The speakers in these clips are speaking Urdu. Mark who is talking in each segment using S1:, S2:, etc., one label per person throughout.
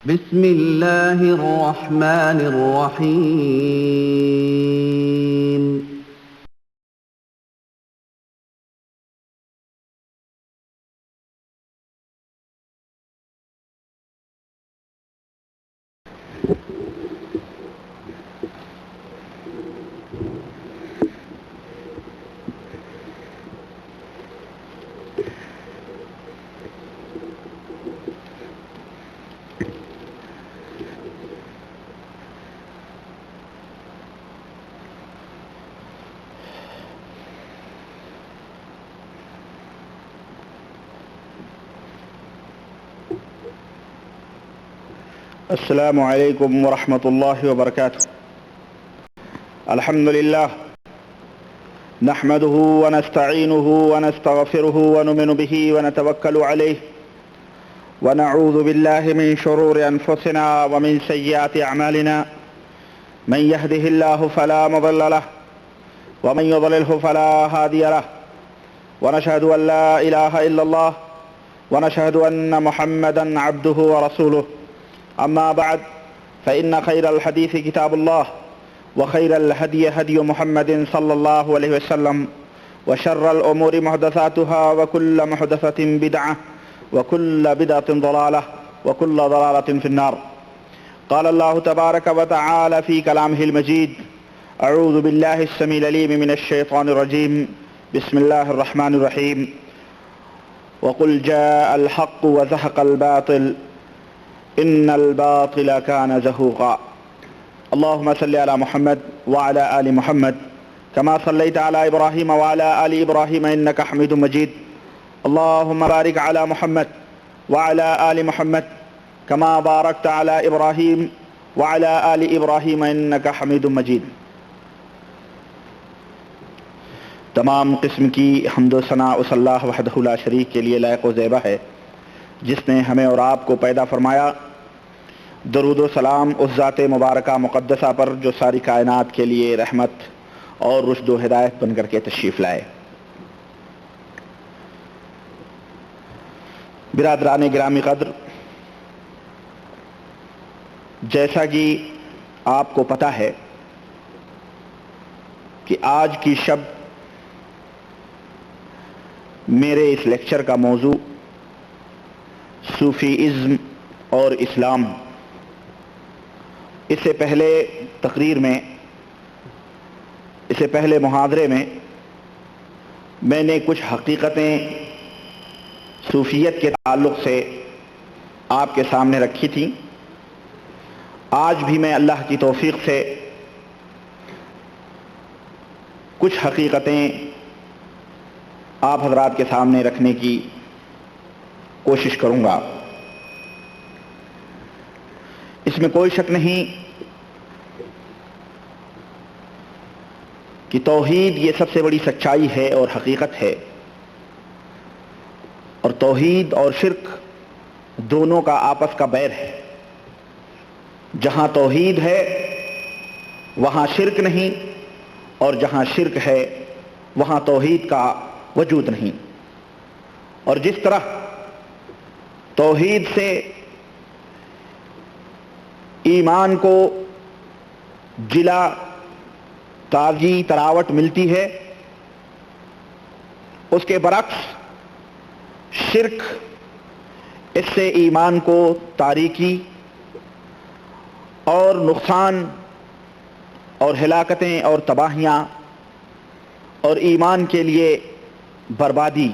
S1: بسم اللہ الرحمن الرحیم
S2: السلام علیکم ورحمۃ اللہ وبرکاتہ. الحمد للہ نحمده ونستعینه ونستغفره ونؤمن به ونتوکل علیه ونعوذ باللہ من شرور انفسنا ومن سیئات اعمالنا من يهده الله فلا مضل له ومن يضلله فلا هادی له ونشهد ان لا الہ الا اللہ ونشهد ان محمدا عبده ورسوله. أما بعد فإن خير الحديث كتاب الله وخير الهدي هدي محمد صلى الله عليه وسلم وشر الأمور محدثاتها وكل محدثة بدعة وكل بدعة ضلالة وكل ضلالة في النار. قال الله تبارك وتعالى في كلامه المجيد: أعوذ بالله السميع العليم من الشيطان الرجيم. بسم الله الرحمن الرحيم. وقل جاء الحق وزهق الباطل ان الباطل كان زهوقا. اللهم صل على محمد وعلى آل محمد كما صليت على إبراهيم وعلى آل إبراهيم إنك حميد مجيد. اللهم بارك على محمد وعلى آل محمد كما باركت على إبراهيم وعلى آل إبراهيم إنك حميد مجيد. تمام قسم کی حمد و ثنا اس اللہ وحدہ لا شریک کے لیے لائق و زیبہ ہے جس نے ہمیں اور آپ کو پیدا فرمایا. درود و سلام اس ذات مبارکہ مقدسہ پر جو ساری کائنات کے لیے رحمت اور رشد و ہدایت بن کر کے تشریف لائے. برادران گرامی قدر، جیسا کہ آپ کو پتہ ہے کہ آج کی شب میرے اس لیکچر کا موضوع صوفیزم اور اسلام. اس سے پہلے تقریر میں، اس سے پہلے محاضرے میں میں نے کچھ حقیقتیں صوفیت کے تعلق سے آپ کے سامنے رکھی تھیں. آج بھی میں اللہ کی توفیق سے کچھ حقیقتیں آپ حضرات کے سامنے رکھنے کی کوشش کروں گا. اس میں کوئی شک نہیں کہ توحید یہ سب سے بڑی سچائی ہے اور حقیقت ہے، اور توحید اور شرک دونوں کا آپس کا بیر ہے. جہاں توحید ہے وہاں شرک نہیں، اور جہاں شرک ہے وہاں توحید کا وجود نہیں. اور جس طرح توحید سے ایمان کو جلا تازی تراوٹ ملتی ہے، اس کے برعکس شرک اس سے ایمان کو تاریکی اور نقصان اور ہلاکتیں اور تباہیاں اور ایمان کے لیے بربادی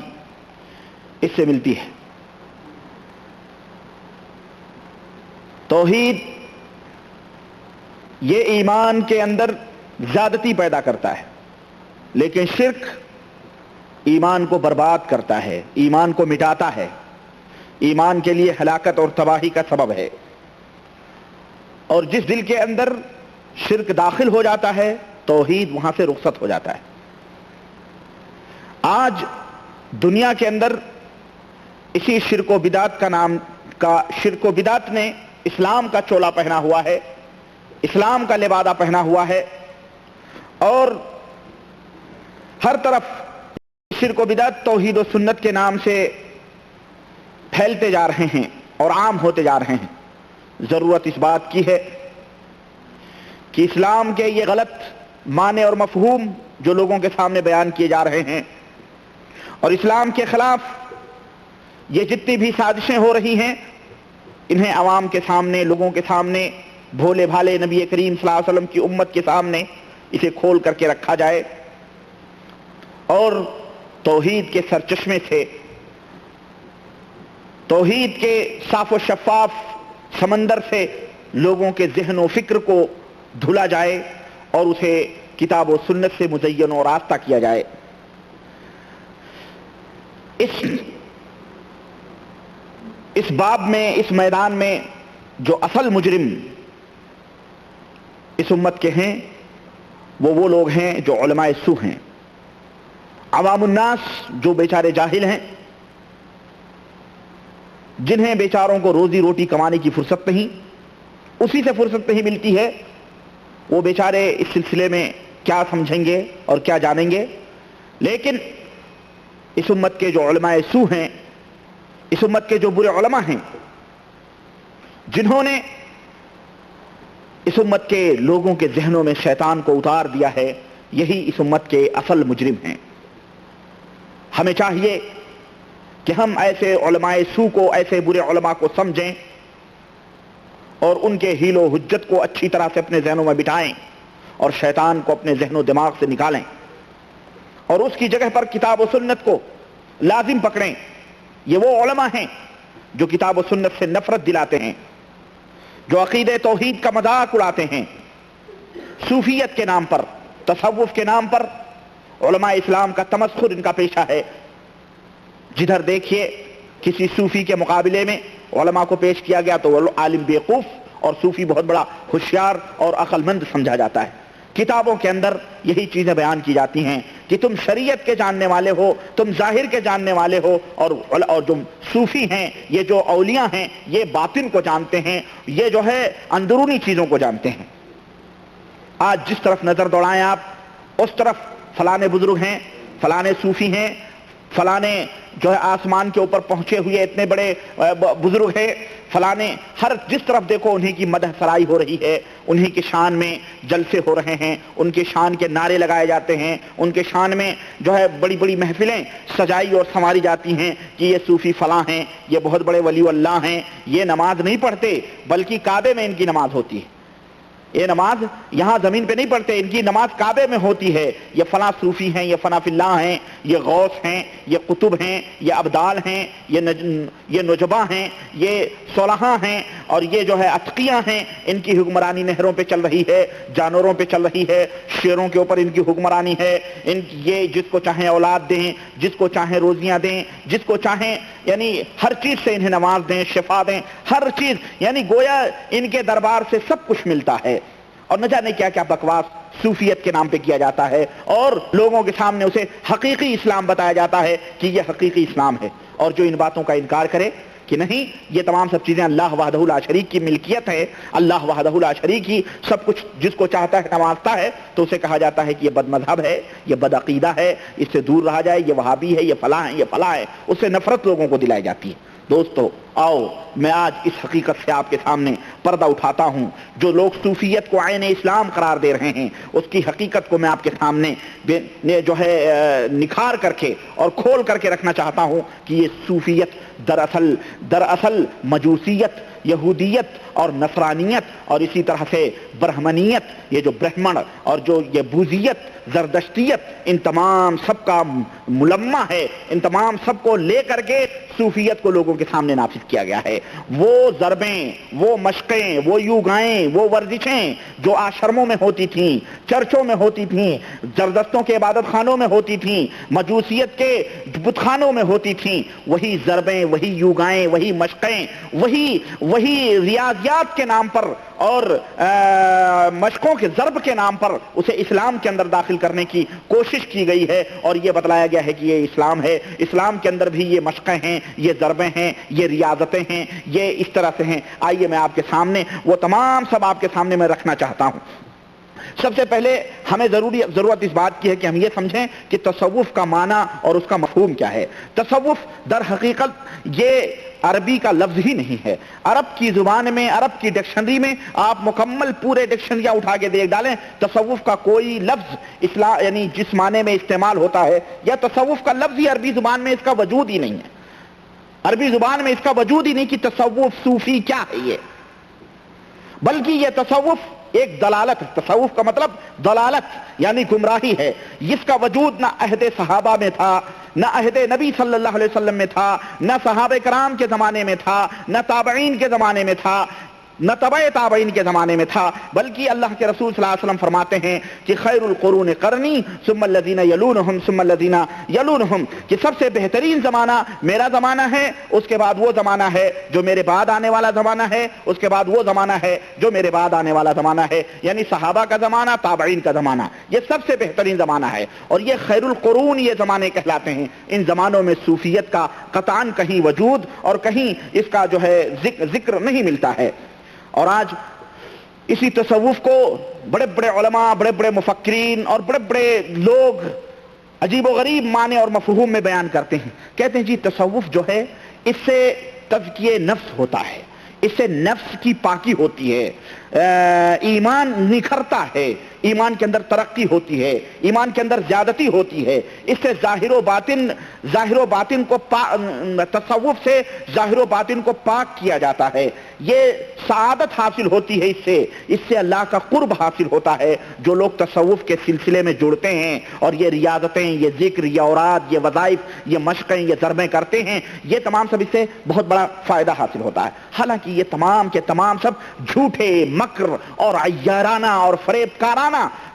S2: اس سے ملتی ہے. توحید یہ ایمان کے اندر زیادتی پیدا کرتا ہے، لیکن شرک ایمان کو برباد کرتا ہے، ایمان کو مٹاتا ہے، ایمان کے لیے ہلاکت اور تباہی کا سبب ہے. اور جس دل کے اندر شرک داخل ہو جاتا ہے توحید وہاں سے رخصت ہو جاتا ہے. آج دنیا کے اندر اسی شرک و بدعت شرک و بدعت نے اسلام کا چولا پہنا ہوا ہے، اسلام کا لبادہ پہنا ہوا ہے، اور ہر طرف شرک و بدعت توحید و سنت کے نام سے پھیلتے جا رہے ہیں اور عام ہوتے جا رہے ہیں. ضرورت اس بات کی ہے کہ اسلام کے یہ غلط معنی اور مفہوم جو لوگوں کے سامنے بیان کیے جا رہے ہیں اور اسلام کے خلاف یہ جتنی بھی سازشیں ہو رہی ہیں، انہیں عوام کے سامنے، لوگوں کے سامنے، بھولے بھالے نبی کریم صلی اللہ علیہ وسلم کی امت کے سامنے اسے کھول کر کے رکھا جائے اور توحید کے سرچشمے سے، توحید کے صاف و شفاف سمندر سے لوگوں کے ذہن و فکر کو دھلا جائے اور اسے کتاب و سنت سے مزین و راستہ کیا جائے۔ اس باب میں، اس میدان میں جو اصل مجرم اس امت کے ہیں وہ لوگ ہیں جو علماء سو ہیں، عوام الناس جو بیچارے جاہل ہیں، جنہیں بیچاروں کو روزی روٹی کمانے کی فرصت نہیں، اسی سے فرصت نہیں ملتی ہے، وہ بیچارے اس سلسلے میں کیا سمجھیں گے اور کیا جانیں گے۔ لیکن اس امت کے جو علماء سو ہیں، اس امت کے جو برے علماء ہیں، جنہوں نے اس امت کے لوگوں کے ذہنوں میں شیطان کو اتار دیا ہے، یہی اس امت کے اصل مجرم ہیں۔ ہمیں چاہیے کہ ہم ایسے علماء سو کو، ایسے برے علماء کو سمجھیں اور ان کے حیل و حجت کو اچھی طرح سے اپنے ذہنوں میں بٹھائیں اور شیطان کو اپنے ذہن و دماغ سے نکالیں اور اس کی جگہ پر کتاب و سنت کو لازم پکڑیں۔ یہ وہ علماء ہیں جو کتاب و سنت سے نفرت دلاتے ہیں، جو عقیدہ توحید کا مذاق اڑاتے ہیں، صوفیت کے نام پر، تصوف کے نام پر علماء اسلام کا تمسخر ان کا پیشہ ہے۔ جدھر دیکھیے کسی صوفی کے مقابلے میں علماء کو پیش کیا گیا تو وہ عالم بیوقوف اور صوفی بہت بڑا ہوشیار اور عقل مند سمجھا جاتا ہے۔ کتابوں کے اندر یہی چیزیں بیان کی جاتی ہیں کہ تم شریعت کے جاننے والے ہو، تم ظاہر کے جاننے والے ہو، اور جو صوفی ہیں، یہ جو اولیاء ہیں، یہ باطن کو جانتے ہیں، یہ جو ہے اندرونی چیزوں کو جانتے ہیں۔ آج جس طرف نظر دوڑائیں آپ، اس طرف فلانے بزرگ ہیں، فلانے صوفی ہیں، فلانے جو ہے آسمان کے اوپر پہنچے ہوئے اتنے بڑے بزرگ ہیں، فلانے، ہر جس طرف دیکھو انہی کی مدح سرائی ہو رہی ہے، انہی کے شان میں جلسے ہو رہے ہیں، ان کے شان کے نعرے لگائے جاتے ہیں، ان کے شان میں جو ہے بڑی بڑی محفلیں سجائی اور سنواری جاتی ہیں کہ یہ صوفی فلاں ہیں، یہ بہت بڑے ولی اللہ ہیں، یہ نماز نہیں پڑھتے بلکہ کعبے میں ان کی نماز ہوتی ہے، یہ نماز یہاں زمین پہ نہیں پڑھتے، ان کی نماز کعبے میں ہوتی ہے، یہ فلاں صوفی ہیں، یہ فلاں فی اللہ ہیں، یہ غوث ہیں، یہ قطب ہیں، یہ ابدال ہیں، یہ نجبہ ہیں، یہ صلحاء ہیں، اور یہ جو ہے اتقیاء ہیں، ان کی حکمرانی نہروں پہ چل رہی ہے، جانوروں پہ چل رہی ہے، شیروں کے اوپر ان کی حکمرانی ہے، یہ جس کو چاہیں اولاد دیں، جس کو چاہیں روزیاں دیں، جس کو چاہیں یعنی ہر چیز سے انہیں نواز دیں، شفا دیں، ہر چیز، یعنی گویا ان کے دربار سے سب کچھ ملتا ہے، اور نہ جانے کیا کیا بکواس صوفیت کے نام پہ کیا جاتا ہے، اور لوگوں کے سامنے اسے حقیقی اسلام بتایا جاتا ہے کہ یہ حقیقی اسلام ہے۔ اور جو ان باتوں کا انکار کرے کہ نہیں یہ تمام سب چیزیں اللہ وحدہ لا شریک کی ملکیت ہے، اللہ وحدہ لا شریک ہی سب کچھ جس کو چاہتا ہے نوازتا ہے، تو اسے کہا جاتا ہے کہ یہ بد مذہب ہے، یہ بد عقیدہ ہے، اس سے دور رہا جائے، یہ وہابی ہے، یہ فلاں ہے، یہ فلاں ہے، اس سے نفرت لوگوں کو دلائی جاتی ہے۔ دوستو آؤ میں آج اس حقیقت سے آپ کے سامنے پردہ اٹھاتا ہوں، جو لوگ صوفیت کو عین اسلام قرار دے رہے ہیں اس کی حقیقت کو میں آپ کے سامنے جو ہے نکھار کر کے اور کھول کر کے رکھنا چاہتا ہوں کہ یہ صوفیت دراصل مجوسیت، یہودیت اور نصرانیت اور اسی طرح سے برہمنیت، یہ جو برہمن اور جو یہ بوذیت، زردشتیت، ان تمام سب کا ملمہ ہے، ان تمام سب کو لے کر کے صوفیت کو لوگوں کے سامنے نافذ کیا گیا ہے۔ وہ ضربیں، وہ مشقیں، وہ یوگائیں، وہ ورزشیں جو آشرموں میں ہوتی تھیں، چرچوں میں ہوتی تھیں، زردشتوں کے عبادت خانوں میں ہوتی تھیں، مجوسیت کے بت خانوں میں ہوتی تھیں، وہی ضربیں، وہی یوگائیں، وہی مشقیں، وہی ریاضیات کے نام پر اور مشقوں کے ضرب کے نام پر اسے اسلام کے اندر داخل کرنے کی کوشش کی گئی ہے، اور یہ بتلایا گیا ہے کہ یہ اسلام ہے۔ اسلام کے اندر بھی یہ مشقیں ہیں، یہ ضربیں ہیں، یہ ریاضتیں ہیں، یہ اس طرح سے ہیں۔ آئیے میں آپ کے سامنے وہ تمام سب آپ کے سامنے میں رکھنا چاہتا ہوں۔ سب سے پہلے ہمیں ضرورت اس بات کی ہے کہ ہم یہ سمجھیں کہ تصوف کا معنی اور اس کا مفہوم کیا ہے۔ تصوف در حقیقت یہ عربی کا لفظ ہی نہیں ہے۔ عرب کی زبان میں، عرب کی ڈکشنری میں آپ مکمل پورے ڈکشنریاں اٹھا کے دیکھ ڈالیں، تصوف کا کوئی لفظ یعنی جس معنی میں استعمال ہوتا ہے یا تصوف کا لفظ ہی عربی زبان میں اس کا وجود ہی نہیں ہے۔ عربی زبان میں اس کا وجود ہی نہیں کہ تصوف صوفی کیا ہے یہ، بلکہ یہ تصوف ایک دلالت، تصوف کا مطلب دلالت یعنی گمراہی ہے، جس کا وجود نہ عہد صحابہ میں تھا، نہ عہد نبی صلی اللہ علیہ وسلم میں تھا، نہ صحابہ کرام کے زمانے میں تھا، نہ تابعین کے زمانے میں تھا، نہ تبع تابعین کے زمانے میں تھا، بلکہ اللہ کے رسول صلی اللہ علیہ وسلم فرماتے ہیں کہ خیر القرون قرنی ثم الذین یلونہم ثم الذین یلونہم، کہ سب سے بہترین زمانہ میرا زمانہ ہے، اس کے بعد وہ زمانہ ہے جو میرے بعد آنے والا زمانہ ہے، اس کے بعد وہ زمانہ ہے جو میرے بعد آنے والا زمانہ ہے، یعنی صحابہ کا زمانہ، تابعین کا زمانہ، یہ سب سے بہترین زمانہ ہے، اور یہ خیر القرون یہ زمانے کہلاتے ہیں۔ ان زمانوں میں صوفیت کا قطعاً کہیں وجود اور کہیں اس کا جو ہے ذکر نہیں ملتا ہے۔ اور آج اسی تصوف کو بڑے بڑے علماء، بڑے بڑے مفکرین اور بڑے بڑے لوگ عجیب و غریب معنی اور مفہوم میں بیان کرتے ہیں، کہتے ہیں جی تصوف جو ہے اس سے تزکیہ نفس ہوتا ہے، اس سے نفس کی پاکی ہوتی ہے، ایمان نکھرتا ہے، ایمان کے اندر ترقی ہوتی ہے، ایمان کے اندر زیادتی ہوتی ہے، اس سے ظاہر و باطن کو تصوف سے ظاہر و باطن کو پاک کیا جاتا ہے، یہ سعادت حاصل ہوتی ہے، اس سے اللہ کا قرب حاصل ہوتا ہے۔ جو لوگ تصوف کے سلسلے میں جڑتے ہیں اور یہ ریاضتیں، یہ ذکر، یہ اوراد، یہ وظائف، یہ مشقیں، یہ ضربیں کرتے ہیں، یہ تمام سب اس سے بہت بڑا فائدہ حاصل ہوتا ہے۔ حالانکہ یہ تمام کے تمام سب جھوٹے مکر اور عیارانہ اور فریب کارانہ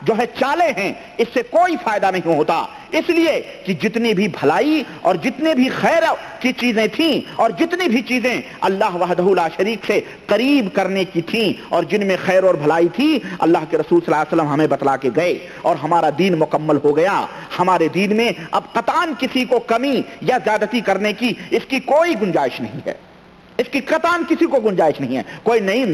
S2: جو ہے چالیں ہیں، اس سے کوئی فائدہ نہیں ہوتا، اس لیے کہ جتنی بھی بھلائی اور جتنے بھی خیر کی چیزیں تھیں اور جتنی بھی چیزیں اللہ وحدہ لا شریک سے قریب کرنے کی تھیں اور جن میں خیر اور بھلائی تھی، اللہ کے رسول صلی اللہ علیہ وسلم ہمیں بتلا کے گئے اور ہمارا دین مکمل ہو گیا۔ ہمارے دین میں اب قطعاً کسی کو کمی یا زیادتی کرنے کی اس کی کوئی گنجائش نہیں ہے، اس کی قطعاً کسی کو گنجائش نہیں ہے، کوئی نیا